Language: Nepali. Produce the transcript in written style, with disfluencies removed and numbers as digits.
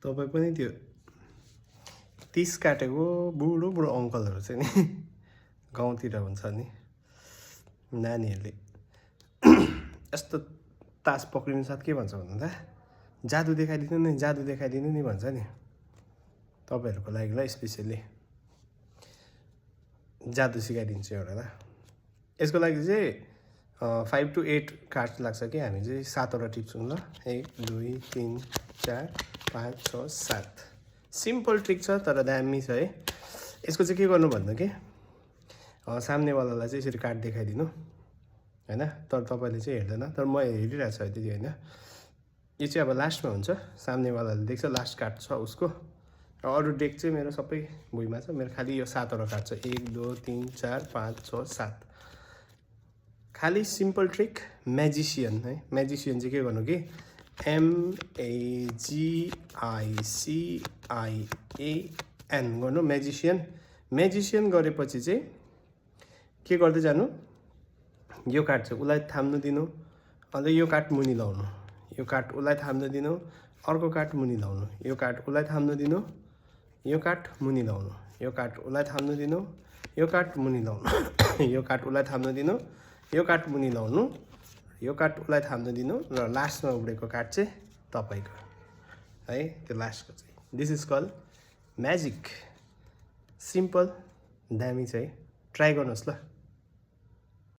तपाईँ पनि त्यो 30 काटेको बुढो बुढो अङ्कलहरू चाहिँ नि गाउँतिर हुन्छ नि नानीहरूले यस्तो तास पक्रिनु साथ के भन्छ भन्दा जादु देखाइदिनु नि भन्छ नि तपाईँहरूको लागि ल स्पेसली जादु सिकाइदिन्छु एउटा ल यसको लागि चाहिँ 5 to 8 कार्ड लाग्छ कि हामी चाहिँ 7वटा टिप्छौँ ल 1 2 3 4 5 6 7 सिम्पल ट्रिक छ तर दामी छ है यसको चाहिँ के गर्नु भन्दा कि सामनेवालालाई चाहिँ यसरी कार्ड देखाइदिनु हैन तर तपाईले चाहिँ हेर्दैन तर म हेरिरहेको छु त्यति हैन यो चाहिँ अब लास्टमा हुन्छ सामनेवालाले देख्छ लास्ट कार्ड छ उसको र अरु डेक चाहिँ मेरो सबै भुइँमा छ मेरो खाली यो 7वटा कार्ड छ 1 2 3 4 5 6 7 खाली सिम्पल ट्रिक म्याजिशियन है म्याजिशियन चाहिँ के गर्नु कि MAGICIAN गर्नु म्याजिशियन गरेपछि चाहिँ के गर्दै जानु यो कार्ड चाहिँ उलाई थाम्नु दिनु अन्त यो कार्ड मुनि लाउनु यो कार्ड उलाई थाम्नु दिनु अर्को कार्ड मुनि लाउनु यो कार्ड उलाई थाम्नु दिनु यो कार्ड मुनि लाउनु यो कार्ड उलाई थाम्नु दिनु यो कार्ड मुनि लाउनु यो कार्ड उलाई थाम्नु दिनु यो कार्ड मुनि लाउनु यो कार्ड उलाई थाम्नु दिनु र लास्टमा उडेको कार्ड चाहिँ तपाईको है त्यो लास्टको चाहिँ this is call magic simple दामी चाहिँ ट्राई गर्नुहोस् ल